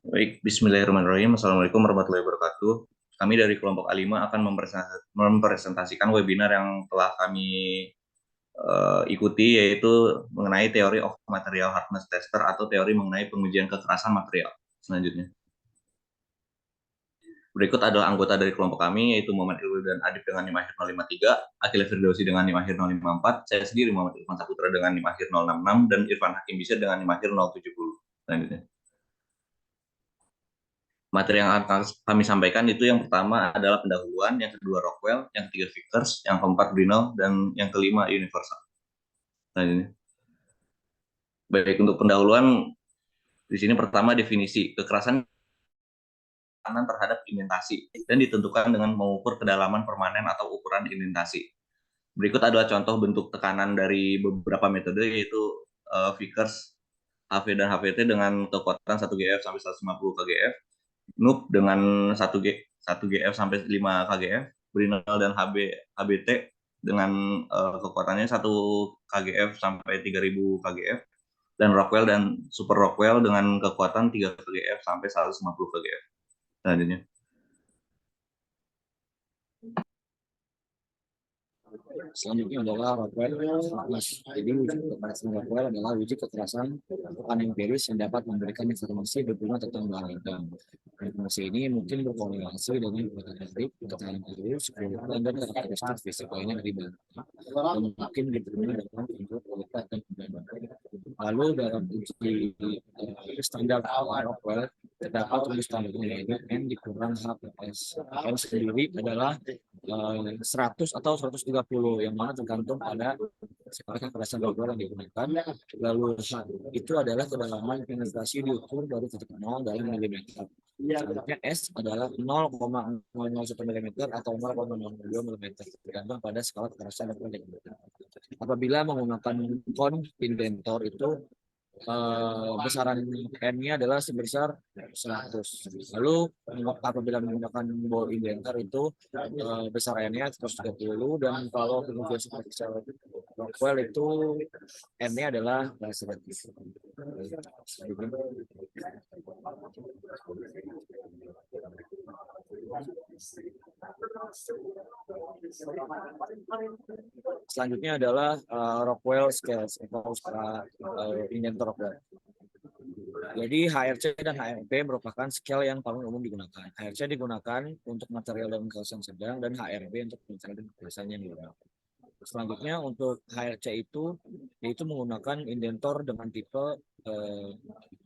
Baik, Bismillahirrahmanirrahim. Assalamualaikum warahmatullahi wabarakatuh. Kami dari kelompok A5 akan mempresentasikan webinar yang telah kami ikuti, yaitu mengenai teori of material hardness tester atau teori mengenai pengujian kekerasan material. Selanjutnya, berikut adalah anggota dari kelompok kami, yaitu Muhammad Ilwi dan Adib dengan NIM akhir 053, Akil Firdausi dengan NIM akhir 054, saya sendiri Muhammad Irfan Saputra dengan NIM akhir 066, dan Irfan Hakim Bisir dengan NIM akhir 070. Selanjutnya, materi yang akan kami sampaikan itu yang pertama adalah pendahuluan, yang kedua Rockwell, yang ketiga Vickers, yang keempat Brinell, dan yang kelima Universal. Nah, ini. Baik, untuk pendahuluan, di sini pertama definisi kekerasan terhadap indentasi dan ditentukan dengan mengukur kedalaman permanen atau ukuran indentasi. Berikut adalah contoh bentuk tekanan dari beberapa metode, yaitu Vickers, HV dan HVT dengan kekuatan 1 GF sampai 150 kgf, NUP dengan 1 GF sampai 5 kgf, Brinell dan HBT dengan kekuatannya 1 kgf sampai 3000 kgf, dan Rockwell dan Super Rockwell dengan kekuatan 3 kgf sampai 150 kgf. Selanjutnya, Selanjutnya adalah Rockwell. Jadi wujud kekerasan Rockwell adalah wujud kekerasan bukan empiris yang dapat memberikan informasi berguna tentang bahan logam. Informasi ini mungkin berkorelasi dengan prototipe, keterangan arus, kekuatan dan karakteristik fisik lainnya dari bahan, dan mungkin diterima dengan unsur kualitas dan kebenaran. Lalu dalam uji standar Rockwell terdapat tulis standarnya, yaitu N dikurang H plus S. N sendiri adalah 100 atau 130, yang mana tergantung pada skala kekerasan Rockwell yang digunakan. Lalu itu adalah kedalaman penetrasi diukur dari titik 0 dalam milimeter. Selanjutnya S adalah 0,001 mm atau 0,02 mm, tergantung pada skala kekerasan Rockwell yang digunakan. Apabila menggunakan kon indentor itu besaran N-nya adalah sebesar 100. Lalu apabila menggunakan ball indentar itu besar N-nya 130, dan kalau kemudian superficial Rockwell itu N-nya adalah 100. Selanjutnya adalah Rockwell scales atau indentor Rockwell. Jadi HRC dan HRP merupakan scale yang paling umum digunakan. HRC digunakan untuk material dan kekerasan sedang, dan HRB untuk material dan kekerasan yang lemah. Selanjutnya untuk HRC itu yaitu menggunakan indentor dengan tipe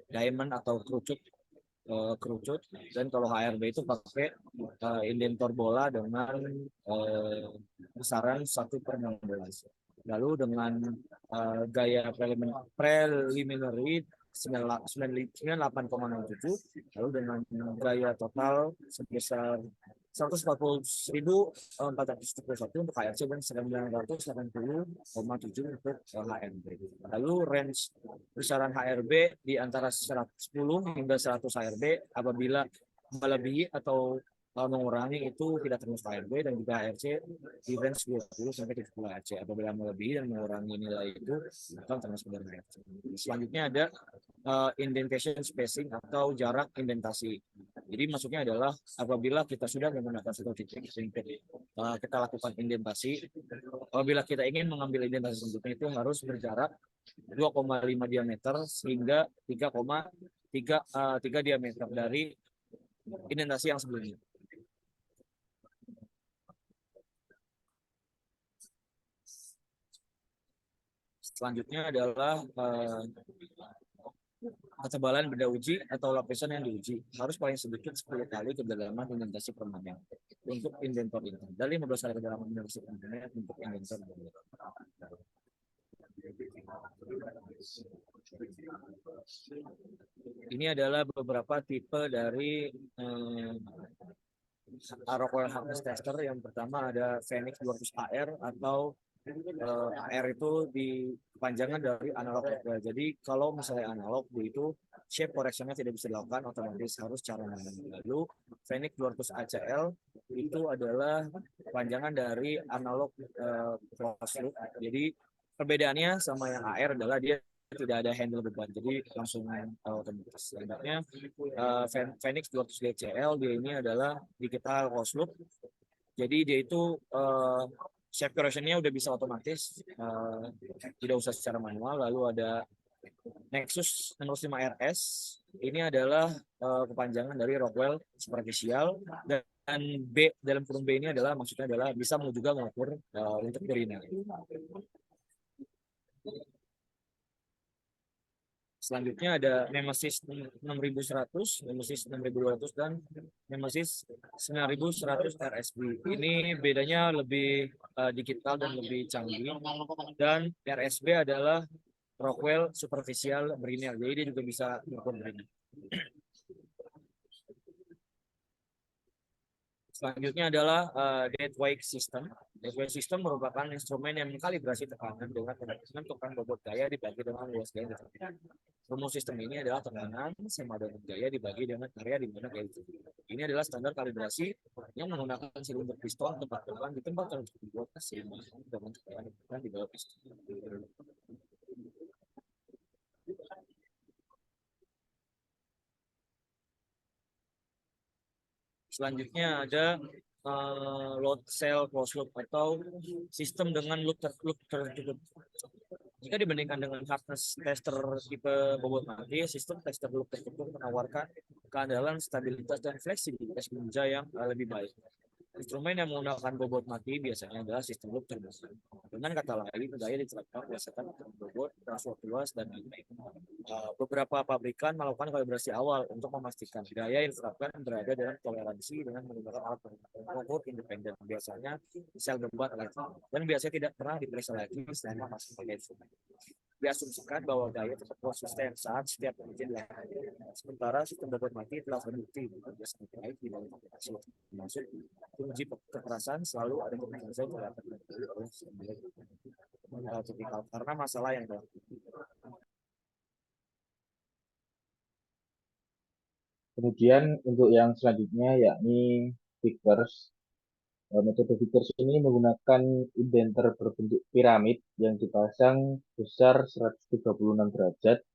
diamond atau kerucut, dan kalau HRB itu pakai indentor bola dengan besaran 1/16. Lalu dengan gaya preliminary 98,67, lalu dengan gaya total sebesar 140.471 untuk HRC dan 980,7 untuk HRB. Lalu range besaran HRB di antara 110 hingga 100 HRB. Apabila melebihi atau mengurangi itu tidak termasuk HRB, dan juga HRC di range 20 sampai 30 HRC. Apabila melebihi dan mengurangi nilai itu akan termasuk dari HRC. Selanjutnya ada indentation spacing atau jarak indentasi. Jadi maksudnya adalah apabila kita sudah menggunakan satu titik, kita lakukan indentasi. Apabila kita ingin mengambil indentasi selanjutnya itu harus berjarak 2,5 diameter hingga 3,3 diameter dari indentasi yang sebelumnya. Selanjutnya adalah ketebalan benda uji atau lapisan yang diuji harus paling sedikit 10 kali kedalaman indentasi permanen untuk indentor ini, dan 15 kali kedalaman indentasi permanen untuk indentor. Ini adalah beberapa tipe dari Rockwell hardness tester. Yang pertama ada Phoenix 200 AR, atau AR itu dipanjangan dari analog Rockwell. Jadi kalau misalnya analog itu shape correction-nya tidak bisa dilakukan, otomatis harus cara manual. Lalu Phoenix 200 ACL itu adalah panjangan dari analog closed loop. Jadi perbedaannya sama yang AR adalah dia tidak ada handle beban, jadi langsung otomatis. Selanjutnya Phoenix 200 DCL, dia ini adalah digital closed loop, jadi dia itu shape correction-nya udah bisa otomatis, tidak usah secara manual. Lalu ada Nexus 605 RS, ini adalah kepanjangan dari Rockwell Superficial, dan B dalam kurung B ini adalah maksudnya adalah bisa juga mengukur untuk berina. Selanjutnya ada Nemesis 6100, Nemesis 6200, dan Nemesis 9100 RSB. Ini bedanya lebih digital dan lebih canggih. Dan RSB adalah Rockwell Superficial Brinell, jadi dia juga bisa mengukur Brinell. Selanjutnya adalah deadweight system. Deadweight system merupakan instrumen yang mengkalibrasi tekanan dengan menentukan bobot gaya dibagi dengan luas gaya. Rumus sistem ini adalah tekanan sama dengan gaya dibagi dengan area di mana gaya itu. Ini adalah standar kalibrasi yang menggunakan silinder piston tempat tekan di tempat yang dibuat sehingga dengan tekanan di bawah piston. Selanjutnya ada load cell closed loop atau sistem dengan loop tertutup. Jika dibandingkan dengan hardness tester tipe bobot mati, sistem tester loop tertutup menawarkan keandalan, stabilitas, dan fleksibilitas kerja yang lebih baik. Instrumen yang menggunakan bobot mati biasanya adalah sistem loop terbuka. Dengan kata lain, gaya diterapkan berdasarkan bobot, transfer luas, dan lain-lain. Beberapa pabrikan melakukan kalibrasi awal untuk memastikan gaya yang diterapkan berada dalam toleransi dengan menggunakan alat pengukur independen, biasanya sel beban elektrik, dan biasanya tidak pernah diperiksa lagi selama masih pakai instrumen. Diasumsikan bahwa gaya tetap konsisten saat setiap ujian dilakukan. Sementara sistem bobot mati telah terbukti biasanya baik di dalam aplikasi, termasuk uji kekerasan selalu ada kekerasan tipikal karena masalah yang dalam. Kemudian untuk yang selanjutnya yakni Vickers. Metode Vickers ini menggunakan indenter berbentuk piramid yang dipasang besar 136 derajat.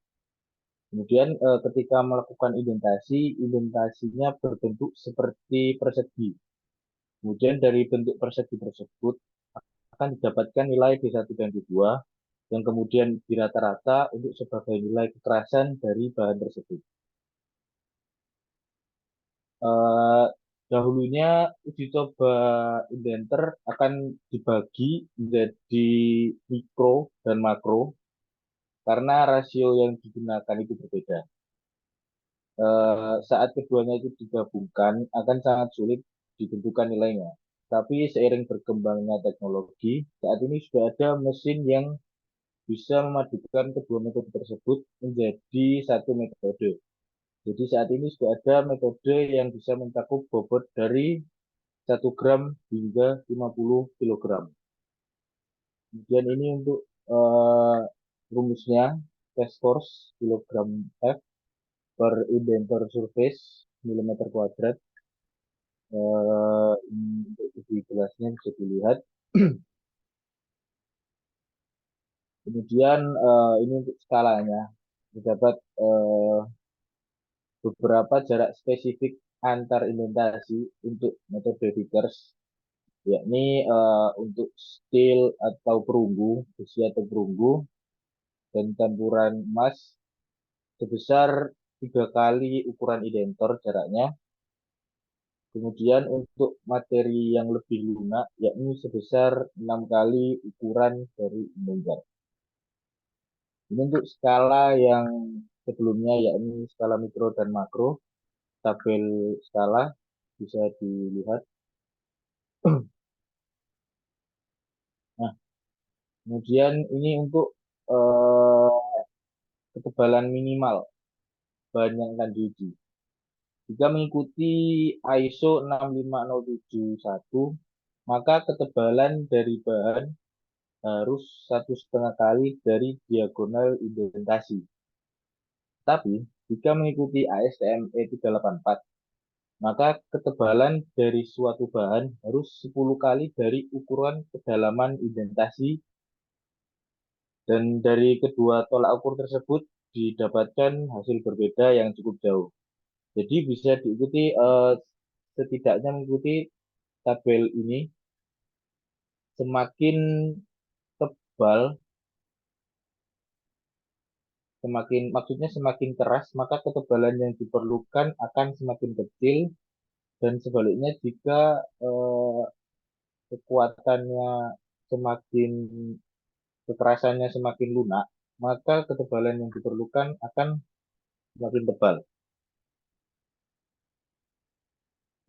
Kemudian ketika melakukan indentasinya berbentuk seperti persegi. Kemudian dari bentuk persegi tersebut akan didapatkan nilai D1 dan D2 yang kemudian dirata-rata untuk sebagai nilai kekerasan dari bahan tersebut. Dahulunya uji coba indenter akan dibagi menjadi mikro dan makro karena rasio yang digunakan itu berbeda. Saat keduanya itu digabungkan akan sangat sulit ditentukan nilainya. Tapi seiring berkembangnya teknologi, saat ini sudah ada mesin yang bisa memadukan kedua metode tersebut menjadi satu metode. Jadi saat ini sudah ada metode yang bisa mencakup bobot dari 1 gram hingga 50 kg. Kemudian ini untuk rumusnya, test force kilogram F per indenter surface milimeter kuadrat. Ini untuk lebih jelasnya bisa dilihat. Kemudian ini untuk skalanya, terdapat beberapa jarak spesifik antar indentasi untuk metode Vickers, yakni untuk steel atau perunggu, besi atau perunggu, dan campuran emas sebesar 3 kali ukuran indentor jaraknya. Kemudian untuk materi yang lebih lunak, yakni sebesar 6 kali ukuran dari indentor. Ini untuk skala yang sebelumnya, yakni skala mikro dan makro. Tabel skala bisa dilihat. Nah, kemudian ini untuk ketebalan minimal bahan yang akan diuji. Jika mengikuti ISO 65071, maka ketebalan dari bahan harus 1,5 kali dari diagonal indentasi. Tapi, jika mengikuti ASTM E384, maka ketebalan dari suatu bahan harus 10 kali dari ukuran kedalaman indentasi Dan dari kedua tolak ukur tersebut didapatkan hasil berbeda yang cukup jauh. Jadi bisa diikuti setidaknya mengikuti tabel ini semakin tebal, maksudnya semakin keras, maka ketebalan yang diperlukan akan semakin kecil dan sebaliknya jika kekuatannya semakin kekerasannya semakin lunak, maka ketebalan yang diperlukan akan semakin tebal.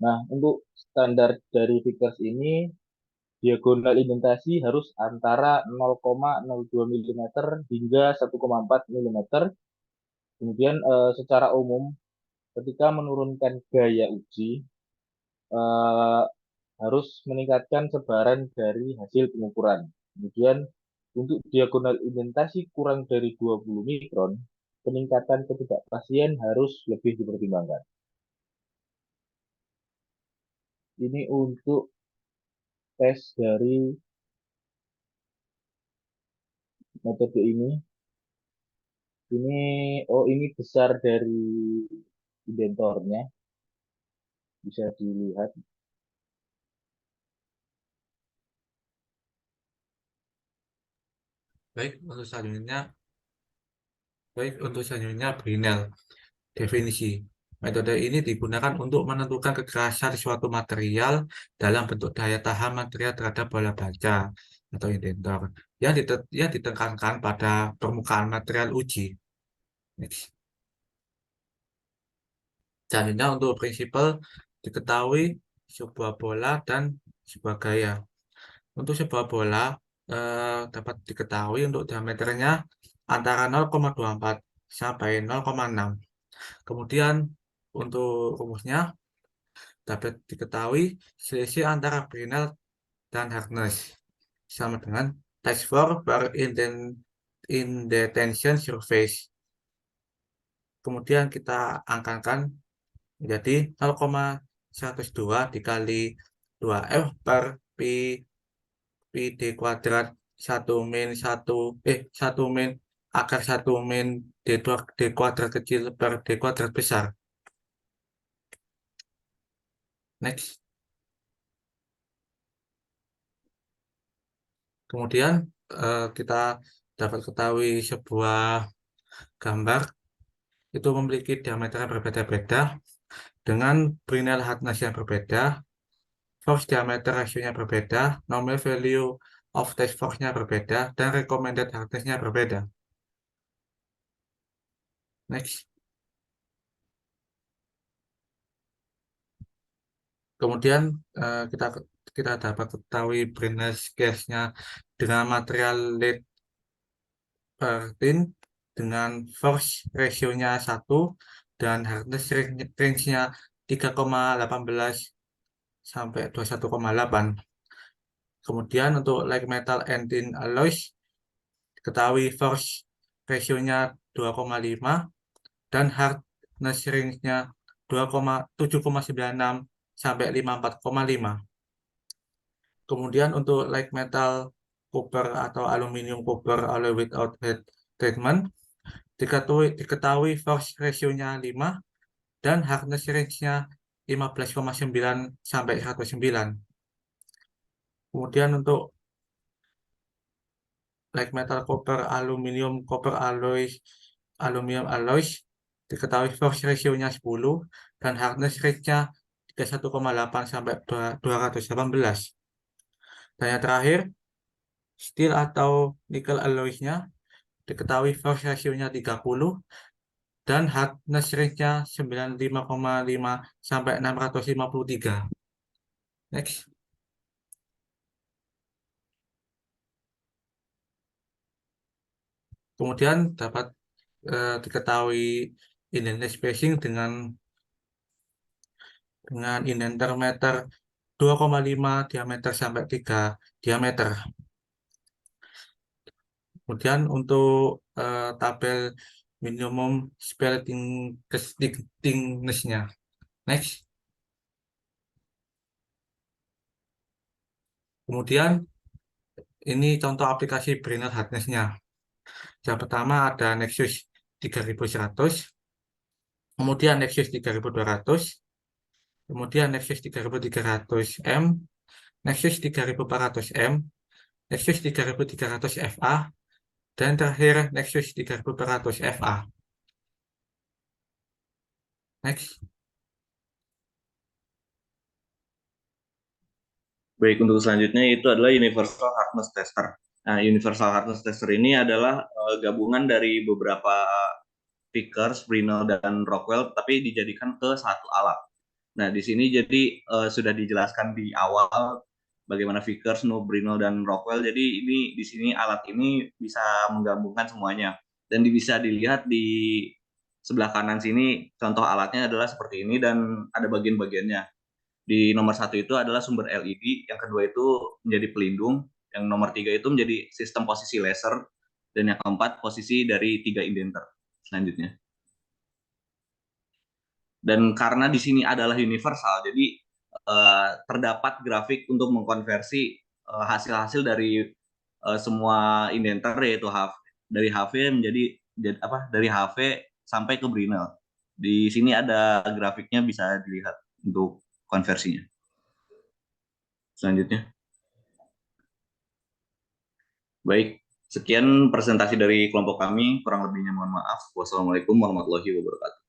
Nah, untuk standar dari Vickers ini, diagonal indentasi harus antara 0,02 mm hingga 1,4 mm. Kemudian secara umum, ketika menurunkan gaya uji, eh, harus meningkatkan sebaran dari hasil pengukuran. Kemudian untuk diagonal indentasi kurang dari 20 mikron, peningkatan ketidakpastian harus lebih dipertimbangkan. Ini untuk tes dari metode ini. Ini besar dari indentornya, bisa dilihat. Baik, untuk selanjutnya Brinell. Definisi. Metode ini digunakan untuk menentukan kekerasan suatu material dalam bentuk daya tahan material terhadap bola baja atau indentor yang ditekankan pada permukaan material uji. Next. Selanjutnya untuk prinsipal diketahui sebuah bola dan sebuah gaya. Untuk sebuah bola dapat diketahui untuk diameternya antara 0,24 sampai 0,6. Kemudian untuk rumusnya dapat diketahui selisih antara Brinell dan Harkness sama dengan times 4 per indentation surface. Kemudian kita angkakan menjadi 0,102 dikali 2F per pi d kuadrat 1 min 1 min akar 1 min d kuadrat kecil per d kuadrat besar. Next. Kemudian kita dapat ketahui sebuah gambar itu memiliki diameter yang berbeda-beda dengan Brinell hardness yang berbeda, force diameter rasionya berbeda, nominal value of test force-nya berbeda, dan recommended hardness-nya berbeda. Next. Kemudian kita kita dapat ketahui Brinell gas-nya dengan material lead 13 dengan force ratio-nya 1 dan hardness range-nya 3,18 sampai 21,8. Kemudian untuk like metal and tin alloys ketahui force ratio-nya 2,5 dan hardness range-nya 7,96 sampai 54,5. Kemudian untuk like metal copper atau aluminium copper alloy without heat treatment diketahui force ratio-nya 5 dan hardness range-nya 15,9 sampai 109. Kemudian untuk like metal copper aluminium copper alloys aluminium alloys diketahui force ratio-nya 10 dan hardness range-nya 31,8 sampai 218. Dan yang terakhir steel atau nickel alloys-nya diketahui force ratio-nya 30 dan hardness range-nya 95,5 sampai 653. Next. Kemudian dapat diketahui indenter spacing dengan indenter meter 2,5 diameter sampai 3 diameter. Kemudian untuk tabel minimum spalting thickness-nya. Next. Kemudian ini contoh aplikasi Brinell hardness-nya. Yang pertama ada Nexus 3100, kemudian Nexus 3200, kemudian Nexus 3300M, Nexus 3400M, Nexus 3300 FA, dan terakhir Nexus 3400 FA. Next. Baik, untuk selanjutnya itu adalah Universal Hardness Tester. Nah, Universal Hardness Tester ini adalah gabungan dari beberapa Vickers, Brinell, dan Rockwell, tapi dijadikan ke satu alat. Nah, di sini jadi sudah dijelaskan di awal bagaimana Vickers, Brinell, dan Rockwell. Jadi ini di sini alat ini bisa menggabungkan semuanya. Dan bisa dilihat di sebelah kanan sini contoh alatnya adalah seperti ini dan ada bagian-bagiannya. Di nomor satu itu adalah sumber LED, yang kedua itu menjadi pelindung, yang nomor tiga itu menjadi sistem posisi laser, dan yang keempat posisi dari 3 indenter selanjutnya. Dan karena di sini adalah universal, jadi terdapat grafik untuk mengkonversi hasil-hasil dari semua indenter, yaitu dari HV menjadi dari HV sampai ke Brinell. Di sini ada grafiknya, bisa dilihat untuk konversinya. Selanjutnya. Baik, sekian presentasi dari kelompok kami. Kurang lebihnya mohon maaf. Wassalamualaikum warahmatullahi wabarakatuh.